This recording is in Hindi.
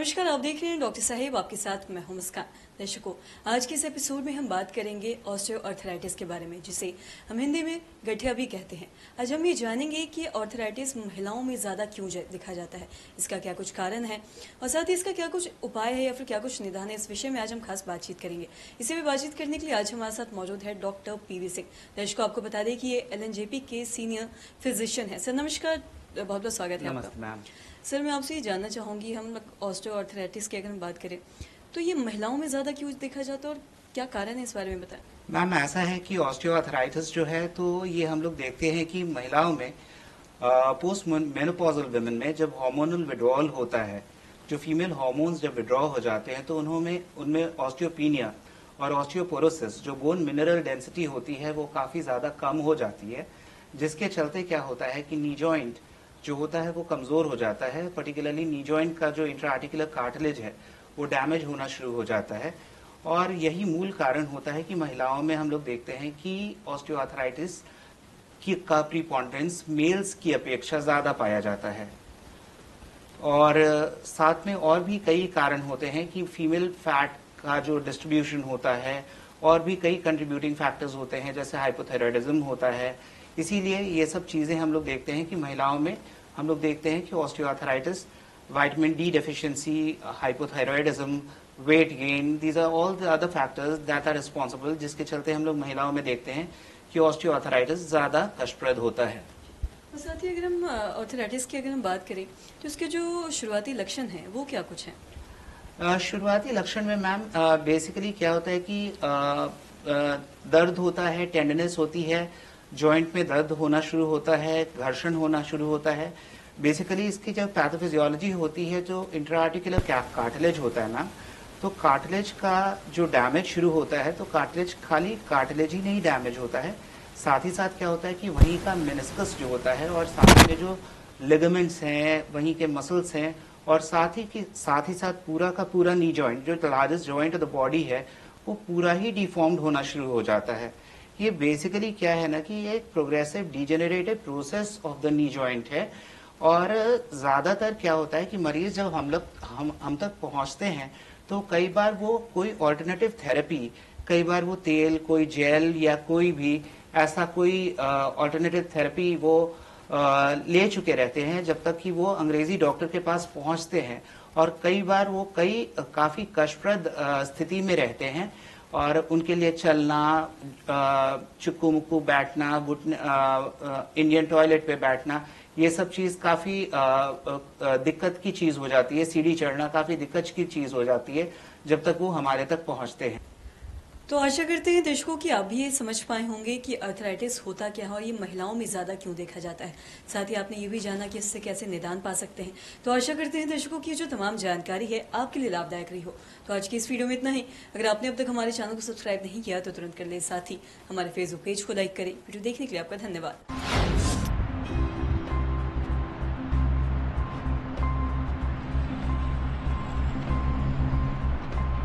नमस्कार, आप देख रहे हैं डॉक्टर साहेब, आपके साथ मैं हूं मुस्कान। दर्शकों, आज के इस एपिसोड में हम बात करेंगे ऑस्टियोआर्थराइटिस के बारे में, जिसे हम हिंदी में गठिया भी कहते हैं। आज हम ये जानेंगे कि ऑर्थराइटिस महिलाओं में ज़्यादा क्यों दिखा जाता है, इसका क्या कुछ कारण है और साथ ही इसका क्या कुछ उपाय है या फिर क्या कुछ निदान है। इस विषय में आज हम खास बातचीत करेंगे। इसी में बातचीत करने के लिए आज हमारे साथ मौजूद है डॉक्टर पीवी सिंह। दर्शकों, आपको बता दें कि ये LNJP के सीनियर फिजिशियन है। सर नमस्कार, बहुत बहुत स्वागत है आपका। सर मैं आपसे ये जानना चाहूँगी, हम ऑस्टियोआर्थराइटिस की अगर हम बात करें तो ये महिलाओं में ज़्यादा क्यों देखा जाता है और क्या कारण है, इस बारे में बताएं। मैम, ऐसा है कि ऑस्टियोआर्थराइटिस जो है तो ये हम लोग देखते हैं कि महिलाओं में पोस्ट मेनोपॉजल वुमेन में जब हार्मोनल विड्रॉल होता है, जो फीमेल हार्मोन्स जब विड्रॉ हो जाते हैं तो उनमें ऑस्टियोपीनिया और ऑस्टियोपोरोसिस, जो बोन मिनरल डेंसिटी होती है, वो काफ़ी ज़्यादा कम हो जाती है, जिसके चलते क्या होता है कि नी जॉइंट जो होता है वो कमज़ोर हो जाता है। पर्टिकुलरली नी जॉइंट का जो इंट्राआर्टिकुलर कार्टिलेज है वो डैमेज होना शुरू हो जाता है, और यही मूल कारण होता है कि महिलाओं में हम लोग देखते हैं कि ऑस्टियोआर्थराइटिस का प्रीपोंडेंस मेल्स की अपेक्षा ज़्यादा पाया जाता है। और साथ में और भी कई कारण होते हैं कि फीमेल फैट का जो डिस्ट्रीब्यूशन होता है, और भी कई कंट्रीब्यूटिंग फैक्टर्स होते हैं, जैसे हाइपोथायराइडिज्म होता है। इसीलिए ये सब चीज़ें हम लोग देखते हैं कि महिलाओं में हम लोग देखते हैं कि osteoarthritis, vitamin D deficiency, hypothyroidism, weight gain, these are all the other factors that are responsible, जिसके चलते हम लोग महिलाओं में देखते हैं कि ऑस्टियोआर्थराइटिस ज़्यादा कष्टप्रद होता है। और साथ ही अगर हम ऑर्थराइटिस की अगर हम बात करें तो इसके जो शुरुआती लक्षण हैं वो क्या कुछ हैं? शुरुआती लक्षण में मैम बेसिकली क्या होता है कि दर्द होता है, टेंडनेस होती है, जॉइंट में दर्द होना शुरू होता है, घर्षण होना शुरू होता है। बेसिकली इसकी जब पैथोफिजियोलॉजी होती है, जो इंट्राआर्टिकुलर कार्टिलेज होता है ना, तो कार्टिलेज का जो डैमेज शुरू होता है, तो कार्टिलेज, खाली कार्टिलेज ही नहीं डैमेज होता है, साथ ही साथ क्या होता है कि वहीं का मेनिस्कस जो होता है, और साथ में जो लिगामेंट्स हैं, वहीं के मसल्स हैं, और साथ ही साथ पूरा का पूरा नी जॉइंट, जो largest joint of the body है, वो पूरा ही डिफॉर्म्ड होना शुरू हो जाता है। ये बेसिकली क्या है ना कि ये एक progressive degenerative process of the knee joint है। और ज्यादातर क्या होता है कि मरीज जब हम तक पहुंचते हैं तो कई बार वो कोई ऑल्टरनेटिव थेरेपी, कई बार वो तेल, कोई जेल या कोई भी ऐसा कोई ऑल्टरनेटिव थेरेपी वो ले चुके रहते हैं जब तक कि वो अंग्रेजी डॉक्टर के पास पहुंचते हैं। और कई बार वो काफी कष्टप्रद स्थिति में रहते हैं, और उनके लिए चलना, चुक्कू मुक्कू बैठना, इंडियन टॉयलेट पे बैठना, ये सब चीज काफी दिक्कत की चीज हो जाती है। सीढ़ी चढ़ना काफी दिक्कत की चीज हो जाती है जब तक वो हमारे तक पहुंचते हैं। तो आशा करते हैं दर्शकों कि आप भी ये समझ पाए होंगे कि आर्थराइटिस होता क्या है और ये महिलाओं में ज़्यादा क्यों देखा जाता है। साथ ही आपने ये भी जाना कि इससे कैसे निदान पा सकते हैं। तो आशा करते हैं दर्शकों की जो तमाम जानकारी है आपके लिए लाभदायक रही हो। तो आज की इस वीडियो में इतना ही। अगर आपने अब तक हमारे चैनल को सब्सक्राइब नहीं किया तो तुरंत कर ले, साथ ही हमारे फेसबुक पेज को लाइक करें। वीडियो देखने के लिए आपका धन्यवाद।